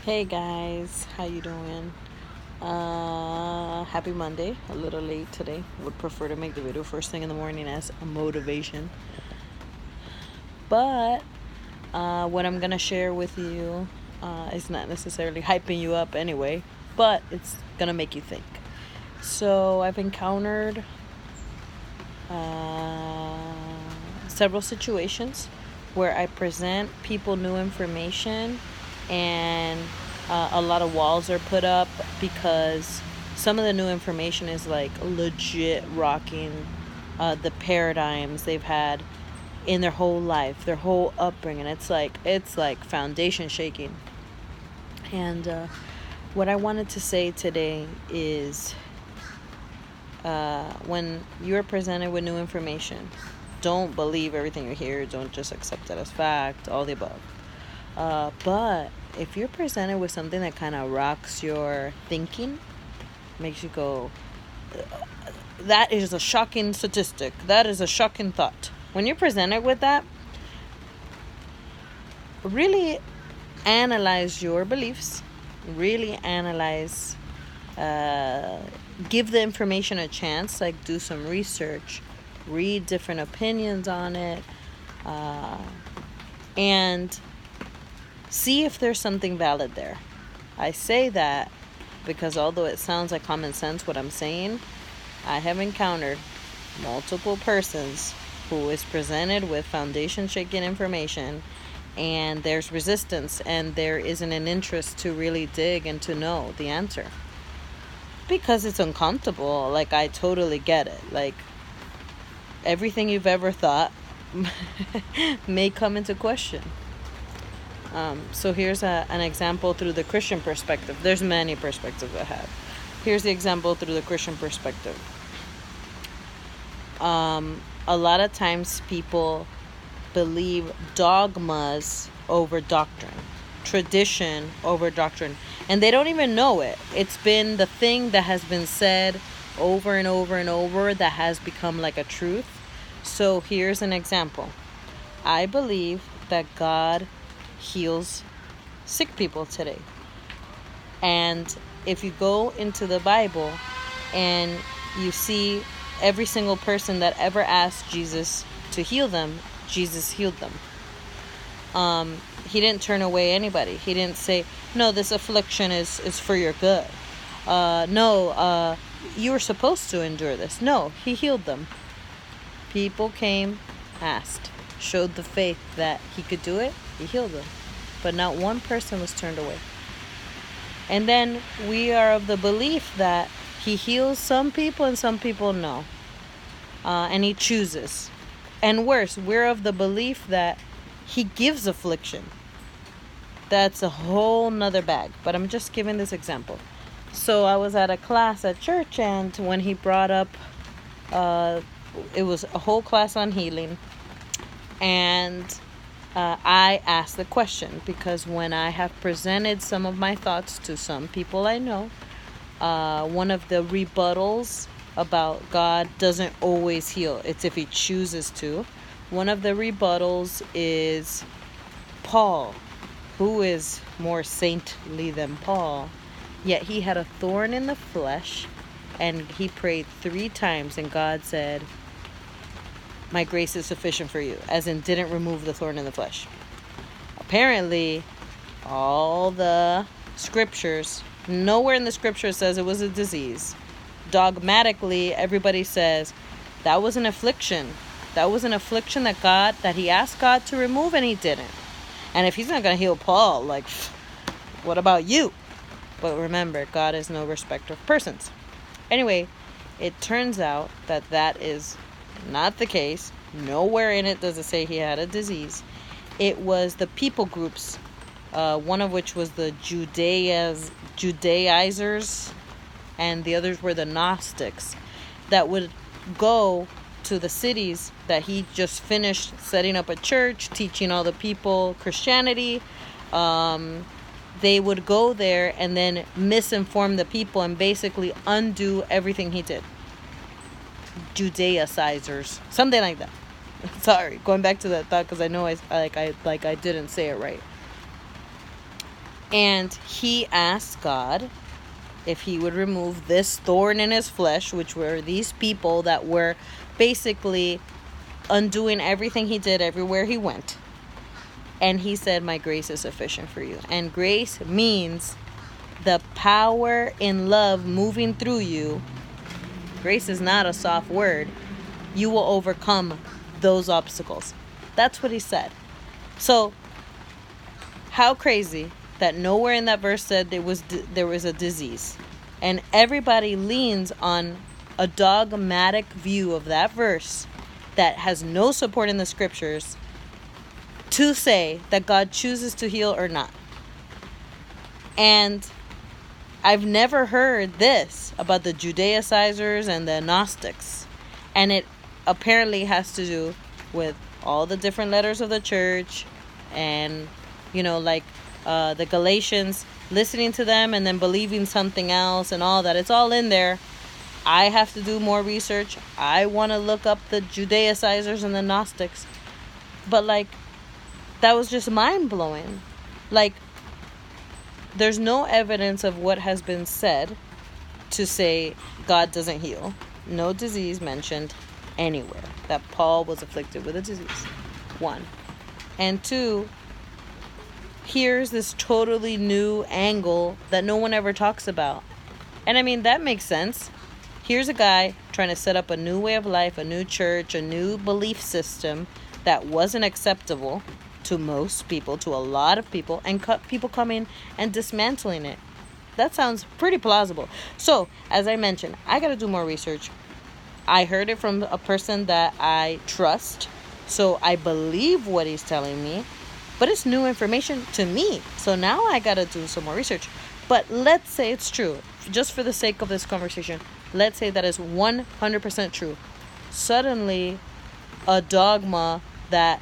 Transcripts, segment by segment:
Hey guys, how you doing? Happy Monday. A little late today. Would prefer to make the video first thing in the morning as a motivation. But what I'm gonna share with you is not necessarily hyping you up anyway, but it's gonna make you think. So I've encountered several situations where I present people new information and a lot of walls are put up because some of the new information is like legit rocking the paradigms they've had in their whole life, their whole upbringing. It's like foundation shaking. And what I wanted to say today is when you're presented with new information, don't believe everything you hear. Don't just accept it as fact, all the above. But if you're presented with something that kind of rocks your thinking, makes you go, that is a shocking statistic. That is a shocking thought. When you're presented with that, really analyze your beliefs. Really analyze, give the information a chance. Like, do some research, read different opinions on it, and see if there's something valid there. I say that because although it sounds like common sense what I'm saying, I have encountered multiple persons who is presented with foundation shaking information and there's resistance and there isn't an interest to really dig and to know the answer because it's uncomfortable. Like, I totally get it. Like, everything you've ever thought may come into question. So here's an example through the Christian perspective. There's many perspectives I have. Here's the example through the Christian perspective. A lot of times people believe dogmas over doctrine, tradition over doctrine, and they don't even know it. It's been the thing that has been said over and over and over that has become like a truth. So here's an example. I believe that God heals sick people today. And if you go into the Bible and you see every single person that ever asked Jesus to heal them, Jesus healed them. He didn't turn away anybody. He didn't say, no, this affliction is for your good. No, you were supposed to endure this. No, he healed them. People came, asked, showed the faith that he could do it. He healed them. But not one person was turned away. And then we are of the belief that he heals some people and some people no. And he chooses. And worse, we're of the belief that he gives affliction. That's a whole nother bag. But I'm just giving this example. So I was at a class at church, and when he brought up, it was a whole class on healing. And I asked the question because when I have presented some of my thoughts to some people I know, one of the rebuttals about God doesn't always heal. It's if he chooses to. One of the rebuttals is Paul, who is more saintly than Paul, yet he had a thorn in the flesh, and he prayed 3 times, and God said, my grace is sufficient for you, as in didn't remove the thorn in the flesh. Apparently, all the scriptures, nowhere in the scripture says it was a disease. Dogmatically, everybody says that was an affliction. That was an affliction that he asked God to remove, and he didn't. And if he's not going to heal Paul, like, what about you? But remember, God is no respecter of persons. Anyway, it turns out that is not the case. Nowhere in it does it say he had a disease. It was the people groups, one of which was the Judaizers, and the others were the Gnostics, that would go to the cities that he just finished setting up a church, teaching all the people Christianity. They would go there and then misinform the people and basically undo everything he did. Judaizers, something like that. Sorry, going back to that thought because I know I didn't say it right. And he asked God if he would remove this thorn in his flesh, which were these people that were basically undoing everything he did everywhere he went. And he said, my grace is sufficient for you. And grace means the power in love moving through you. Grace is not a soft word. You will overcome those obstacles. That's what he said. So, how crazy that nowhere in that verse said there was a disease. And everybody leans on a dogmatic view of that verse that has no support in the scriptures to say that God chooses to heal or not. And I've never heard this about the Judaicizers and the Gnostics. And it apparently has to do with all the different letters of the church and, the Galatians, listening to them and then believing something else and all that. It's all in there. I have to do more research. I want to look up the Judaicizers and the Gnostics. But, that was just mind-blowing. There's no evidence of what has been said to say God doesn't heal. No disease mentioned anywhere that Paul was afflicted with a disease. 1. And 2, here's this totally new angle that no one ever talks about. And that makes sense. Here's a guy trying to set up a new way of life, a new church, a new belief system that wasn't acceptable to most people, to a lot of people, and people coming and dismantling it. That sounds pretty plausible. So, as I mentioned, I got to do more research. I heard it from a person that I trust, so I believe what he's telling me, but it's new information to me. So now I got to do some more research. But let's say it's true. Just for the sake of this conversation, let's say that is 100% true. Suddenly, a dogma that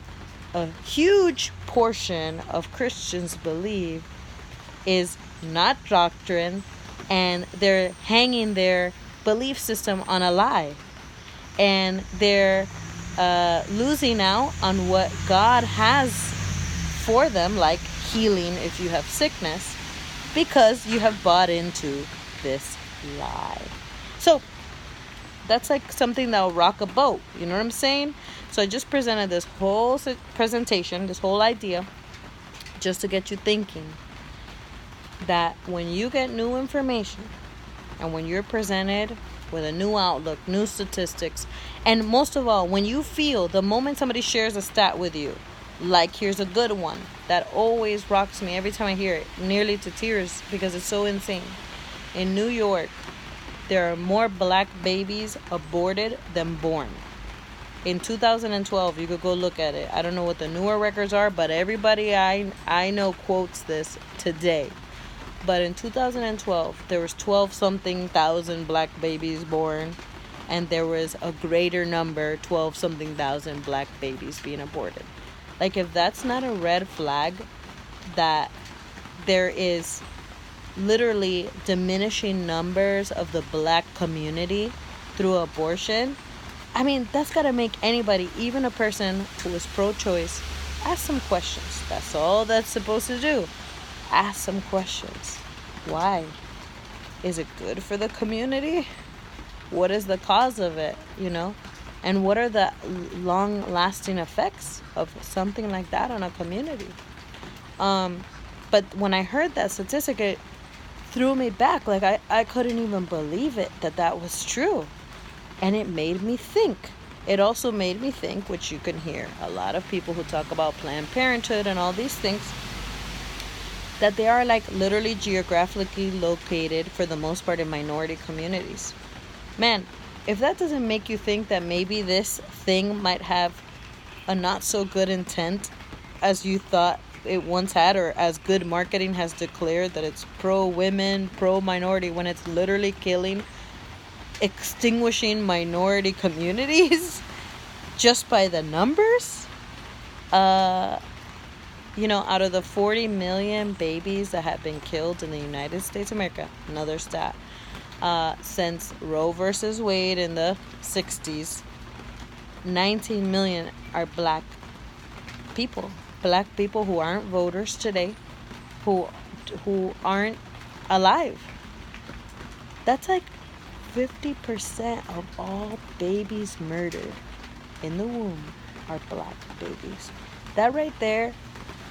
a huge portion of Christians believe is not doctrine, and they're hanging their belief system on a lie, and they're losing out on what God has for them, like healing if you have sickness, because you have bought into this lie. So that's something that will rock a boat. You know what I'm saying? So I just presented this whole presentation, this whole idea, just to get you thinking that when you get new information and when you're presented with a new outlook, new statistics, and most of all, when you feel the moment somebody shares a stat with you, here's a good one that always rocks me every time I hear it, nearly to tears because it's so insane. In New York, there are more black babies aborted than born. In 2012, you could go look at it. I don't know what the newer records are, but everybody I know quotes this today. But in 2012, there was 12-something thousand black babies born, and there was a greater number, 12-something thousand black babies being aborted. If that's not a red flag that there is literally diminishing numbers of the black community through abortion, that's got to make anybody, even a person who is pro-choice, ask some questions. That's all that's supposed to do. Ask some questions. Why? Is it good for the community? What is the cause of it, And what are the long-lasting effects of something like that on a community? But when I heard that statistic, it threw me back. I couldn't even believe it that was true. And it made me think. It also made me think, which you can hear a lot of people who talk about Planned Parenthood and all these things, that they are literally geographically located for the most part in minority communities. Man, if that doesn't make you think that maybe this thing might have a not so good intent as you thought it once had, or as good marketing has declared that it's pro-women, pro-minority, when it's literally extinguishing minority communities just by the numbers. Out of the 40 million babies that have been killed in the United States of America, another stat, since Roe versus Wade in the 60s, 19 million are black people who aren't voters today, who who aren't alive. That's like 50% of all babies murdered in the womb are black babies. That right there,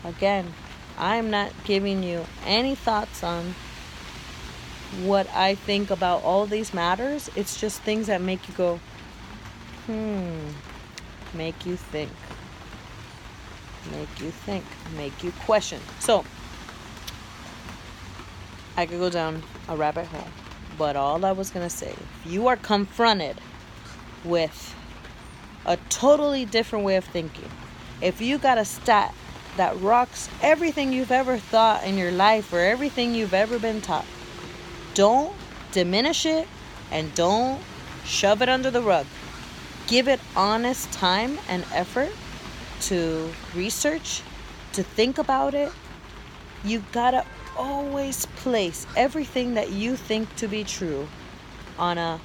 again, I'm not giving you any thoughts on what I think about all these matters. It's just things that make you go, make you think, make you question. So I could go down a rabbit hole, but all I was going to say, if you are confronted with a totally different way of thinking, if you got a stat that rocks everything you've ever thought in your life or everything you've ever been taught, don't diminish it and don't shove it under the rug. Give it honest time and effort to research, to think about it. You gotta always place everything that you think to be true on a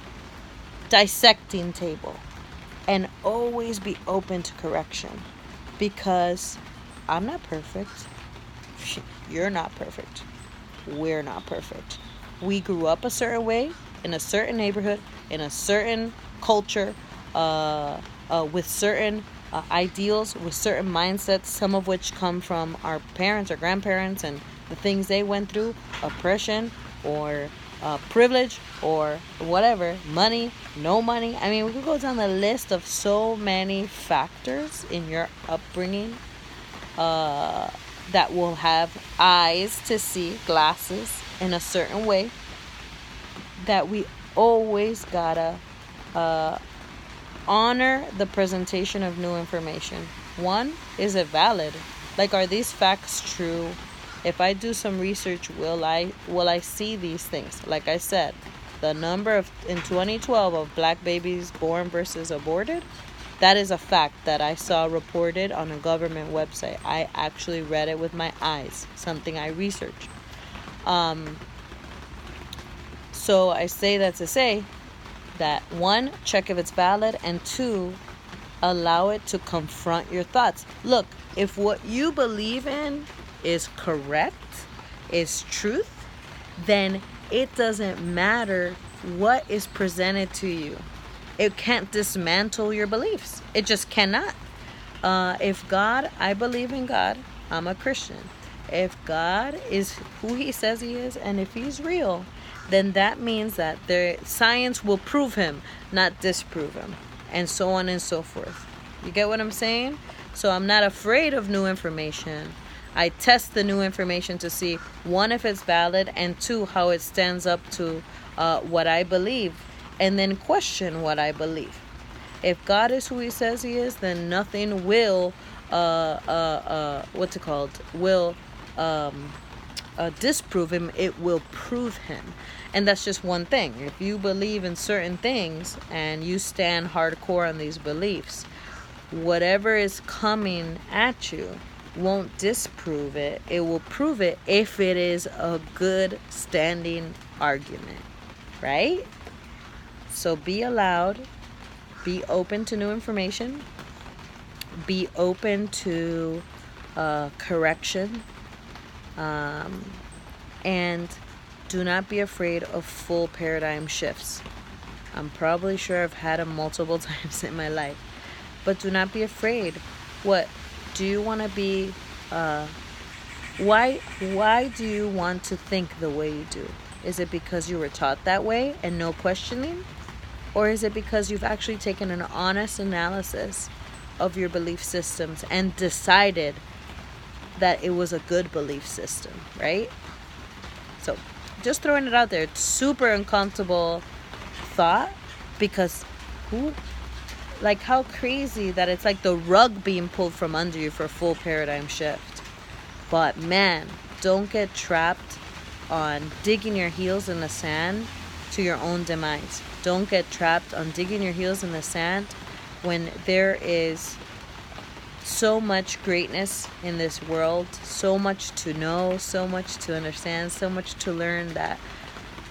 dissecting table and always be open to correction, because I'm not perfect. You're not perfect. We're not perfect. We grew up a certain way, in a certain neighborhood, in a certain culture, with certain ideals, with certain mindsets, some of which come from our parents or grandparents and the things they went through, oppression or privilege or whatever, money, no money. I mean, we could go down the list of so many factors in your upbringing that will have eyes to see, glasses in a certain way, that we always gotta honor the presentation of new information. One, is it valid? Like, are these facts true? If I do some research, will I see these things? Like I said, the number of in 2012 of black babies born versus aborted, that is a fact that I saw reported on a government website. I actually read it with my eyes, something I researched. So I say that to say that, one, check if it's valid, and two, allow it to confront your thoughts. Look, if what you believe in is correct, is truth, then it doesn't matter what is presented to you. It can't dismantle your beliefs. It just cannot. If God, I believe in God, I'm a Christian. If God is who he says he is, and if he's real, then that means that the science will prove him, not disprove him, and so on and so forth. You get what I'm saying? So I'm not afraid of new information. I test the new information to see, one, if it's valid, and two, how it stands up to what I believe, and then question what I believe. If God is who he says he is, then nothing will disprove him. It will prove him. And that's just one thing. If you believe in certain things and you stand hardcore on these beliefs, whatever is coming at you won't disprove it. It will prove it if it is a good standing argument, right? So be allowed, be open to new information, be open to correction, and do not be afraid of full paradigm shifts. I'm probably sure I've had them multiple times in my life, but do not be afraid. What do you want to be? Why do you want to think the way you do? Is it because you were taught that way and no questioning? Or is it because you've actually taken an honest analysis of your belief systems and decided that it was a good belief system, right? So just throwing it out there. It's super uncomfortable thought, because how crazy that it's like the rug being pulled from under you for a full paradigm shift. But man, don't get trapped on digging your heels in the sand to your own demise. Don't get trapped on digging your heels in the sand when there is so much greatness in this world, so much to know, so much to understand, so much to learn, that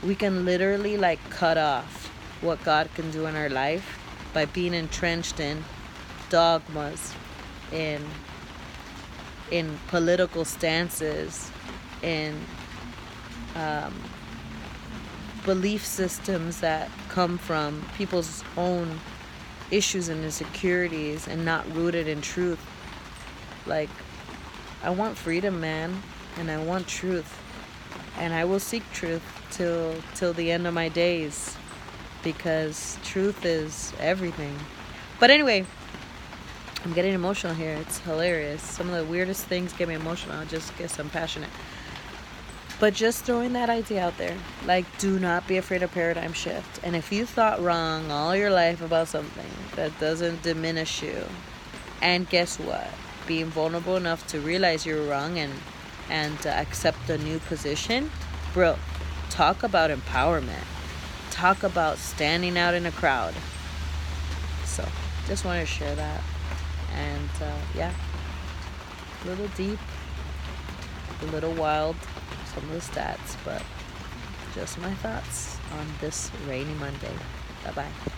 we can literally cut off what God can do in our life by being entrenched in dogmas, in political stances, in belief systems that come from people's own issues and insecurities and not rooted in truth. Like, I want freedom, man, and I want truth, and I will seek truth till the end of my days, because truth is everything. But anyway, I'm getting emotional here. It's hilarious. Some of the weirdest things get me emotional just because I'm passionate. But just throwing that idea out there, like, do not be afraid of paradigm shift. And if you thought wrong all your life about something, that doesn't diminish you. And guess what? Being vulnerable enough to realize you were wrong and accept a new position, bro, talk about empowerment. Talk about standing out in a crowd. So, just wanted to share that. And yeah, a little deep, a little wild, some of the stats, but just my thoughts on this rainy Monday. Bye-bye.